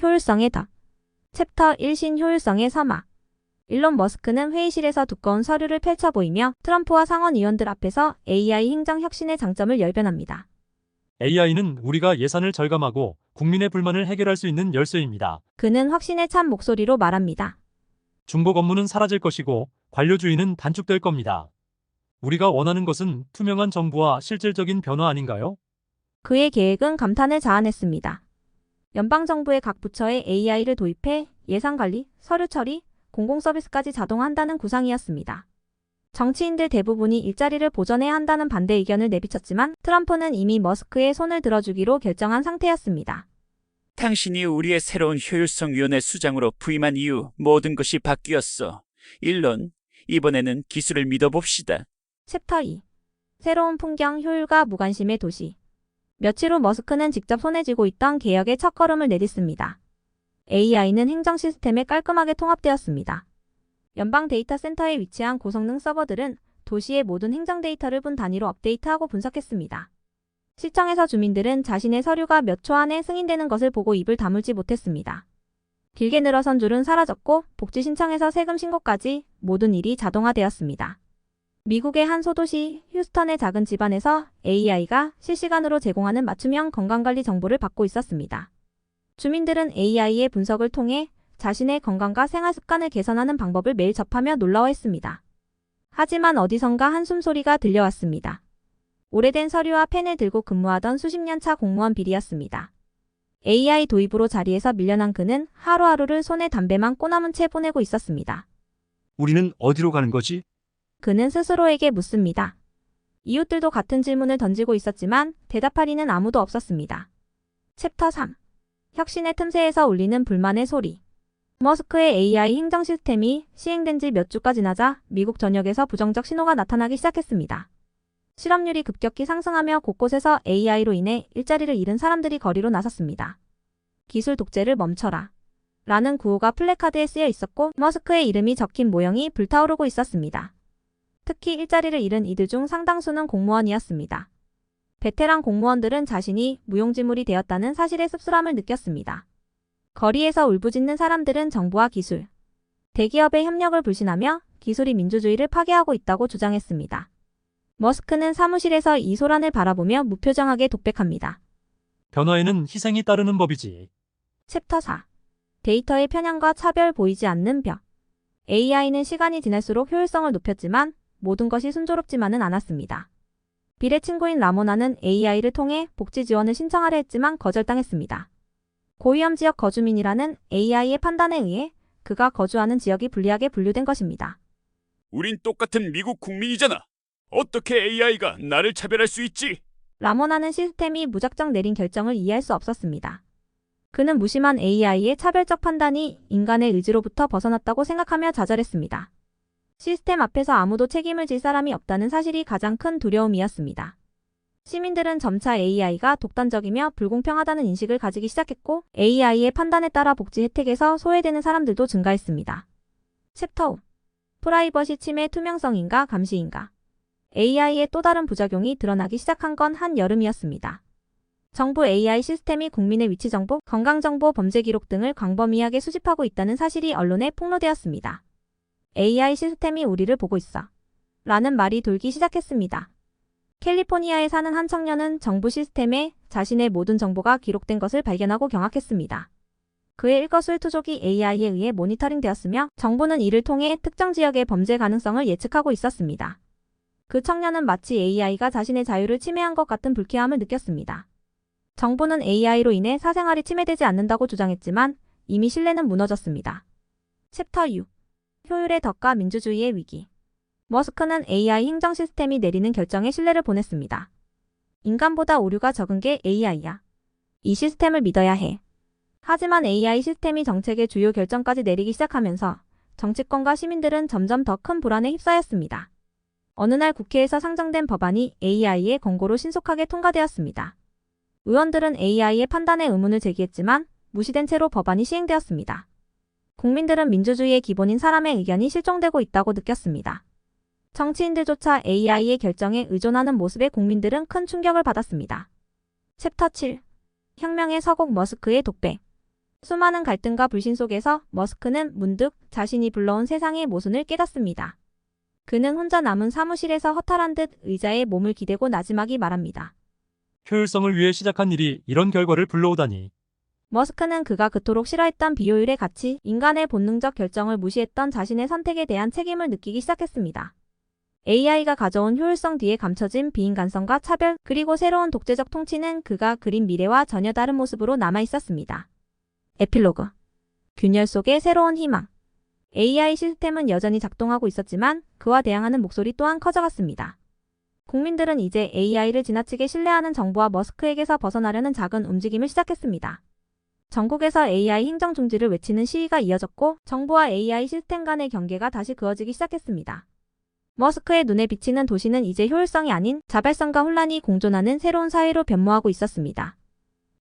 효율성의 덕. 챕터 1 신효율성의 서막. 일론 머스크는 회의실에서 두꺼운 서류를 펼쳐 보이며 트럼프와 상원 의원들 앞에서 AI 행정 혁신의 장점을 열변합니다. AI는 우리가 예산을 절감하고 국민의 불만을 해결할 수 있는 열쇠입니다. 그는 확신에 찬 목소리로 말합니다. 중복 업무는 사라질 것이고 관료주의는 단축될 겁니다. 우리가 원하는 것은 투명한 정부와 실질적인 변화 아닌가요? 그의 계획은 감탄을 자아냈습니다. 연방정부의 각 부처에 AI를 도입해 예산관리, 서류 처리, 공공서비스까지 자동화한다는 구상이었습니다. 정치인들 대부분이 일자리를 보전해야 한다는 반대 의견을 내비쳤지만 트럼프는 이미 머스크의 손을 들어주기로 결정한 상태였습니다. 당신이 우리의 새로운 효율성위원회 수장으로 부임한 이후 모든 것이 바뀌었어. 일론, 이번에는 기술을 믿어봅시다. 챕터 2. 새로운 풍경, 효율과 무관심의 도시. 며칠 후 머스크는 직접 손에 쥐고 있던 개혁의 첫걸음을 내딛습니다. AI는 행정 시스템에 깔끔하게 통합되었습니다. 연방 데이터 센터에 위치한 고성능 서버들은 도시의 모든 행정 데이터를 분 단위로 업데이트하고 분석했습니다. 시청에서 주민들은 자신의 서류가 몇 초 안에 승인되는 것을 보고 입을 다물지 못했습니다. 길게 늘어선 줄은 사라졌고 복지 신청에서 세금 신고까지 모든 일이 자동화되었습니다. 미국의 한 소도시 휴스턴의 작은 집안에서 AI가 실시간으로 제공하는 맞춤형 건강관리 정보를 받고 있었습니다. 주민들은 AI의 분석을 통해 자신의 건강과 생활습관을 개선하는 방법을 매일 접하며 놀라워했습니다. 하지만 어디선가 한숨 소리가 들려왔습니다. 오래된 서류와 펜을 들고 근무하던 수십 년 차 공무원 비리였습니다. AI 도입으로 자리에서 밀려난 그는 하루하루를 손에 담배만 꼬남은 채 보내고 있었습니다. 우리는 어디로 가는 거지? 그는 스스로에게 묻습니다. 이웃들도 같은 질문을 던지고 있었지만 대답할 이는 아무도 없었습니다. 챕터 3. 혁신의 틈새에서 울리는 불만의 소리. 머스크의 AI 행정 시스템이 시행된 지 몇 주가 지나자 미국 전역에서 부정적 신호가 나타나기 시작했습니다. 실업률이 급격히 상승하며 곳곳에서 AI로 인해 일자리를 잃은 사람들이 거리로 나섰습니다. 기술 독재를 멈춰라. 라는 구호가 플래카드에 쓰여 있었고 머스크의 이름이 적힌 모형이 불타오르고 있었습니다. 특히 일자리를 잃은 이들 중 상당수는 공무원이었습니다. 베테랑 공무원들은 자신이 무용지물이 되었다는 사실의 씁쓸함을 느꼈습니다. 거리에서 울부짖는 사람들은 정부와 기술, 대기업의 협력을 불신하며 기술이 민주주의를 파괴하고 있다고 주장했습니다. 머스크는 사무실에서 이 소란을 바라보며 무표정하게 독백합니다. 변화에는 희생이 따르는 법이지. 챕터 4. 데이터의 편향과 차별 보이지 않는 벽. AI는 시간이 지날수록 효율성을 높였지만 모든 것이 순조롭지만은 않았습니다. 빌의 친구인 라모나는 AI를 통해 복지 지원을 신청하려 했지만 거절당했습니다. 고위험 지역 거주민이라는 AI의 판단에 의해 그가 거주하는 지역이 불리하게 분류된 것입니다. 우린 똑같은 미국 국민이잖아. 어떻게 AI가 나를 차별할 수 있지? 라모나는 시스템이 무작정 내린 결정을 이해할 수 없었습니다. 그는 무심한 AI의 차별적 판단이 인간의 의지로부터 벗어났다고 생각하며 좌절했습니다. 시스템 앞에서 아무도 책임을 질 사람이 없다는 사실이 가장 큰 두려움이었습니다. 시민들은 점차 AI가 독단적이며 불공평하다는 인식을 가지기 시작했고 AI의 판단에 따라 복지 혜택에서 소외되는 사람들도 증가했습니다. 챕터 5. 프라이버시 침해 투명성인가 감시인가. AI의 또 다른 부작용이 드러나기 시작한 건 한여름이었습니다. 정부 AI 시스템이 국민의 위치 정보, 건강정보, 범죄 기록 등을 광범위하게 수집하고 있다는 사실이 언론에 폭로되었습니다. AI 시스템이 우리를 보고 있어. 라는 말이 돌기 시작했습니다. 캘리포니아에 사는 한 청년은 정부 시스템에 자신의 모든 정보가 기록된 것을 발견하고 경악했습니다. 그의 일거수일투족이 AI에 의해 모니터링되었으며 정부는 이를 통해 특정 지역의 범죄 가능성을 예측하고 있었습니다. 그 청년은 마치 AI가 자신의 자유를 침해한 것 같은 불쾌함을 느꼈습니다. 정부는 AI로 인해 사생활이 침해되지 않는다고 주장했지만 이미 신뢰는 무너졌습니다. 챕터 6. 효율의 덕과 민주주의의 위기. 머스크는 AI 행정 시스템이 내리는 결정에 신뢰를 보냈습니다. 인간보다 오류가 적은 게 AI야. 이 시스템을 믿어야 해. 하지만 AI 시스템이 정책의 주요 결정까지 내리기 시작하면서 정치권과 시민들은 점점 더 큰 불안에 휩싸였습니다. 어느 날 국회에서 상정된 법안이 AI의 권고로 신속하게 통과되었습니다. 의원들은 AI의 판단에 의문을 제기했지만 무시된 채로 법안이 시행되었습니다. 국민들은 민주주의의 기본인 사람의 의견이 실종되고 있다고 느꼈습니다. 정치인들조차 AI의 결정에 의존하는 모습에 국민들은 큰 충격을 받았습니다. 챕터 7. 혁명의 서곡 머스크의 독백. 수많은 갈등과 불신 속에서 머스크는 문득 자신이 불러온 세상의 모순을 깨닫습니다. 그는 혼자 남은 사무실에서 허탈한 듯 의자에 몸을 기대고 나지막이 말합니다. 효율성을 위해 시작한 일이 이런 결과를 불러오다니. 머스크는 그가 그토록 싫어했던 비효율의 가치, 인간의 본능적 결정을 무시했던 자신의 선택에 대한 책임을 느끼기 시작했습니다. AI가 가져온 효율성 뒤에 감춰진 비인간성과 차별, 그리고 새로운 독재적 통치는 그가 그린 미래와 전혀 다른 모습으로 남아 있었습니다. 에필로그. 균열 속의 새로운 희망. AI 시스템은 여전히 작동하고 있었지만 그와 대항하는 목소리 또한 커져갔습니다. 국민들은 이제 AI를 지나치게 신뢰하는 정부와 머스크에게서 벗어나려는 작은 움직임을 시작했습니다. 전국에서 AI 행정 중지를 외치는 시위가 이어졌고 정부와 AI 시스템 간의 경계가 다시 그어지기 시작했습니다. 머스크의 눈에 비치는 도시는 이제 효율성이 아닌 자발성과 혼란이 공존하는 새로운 사회로 변모하고 있었습니다.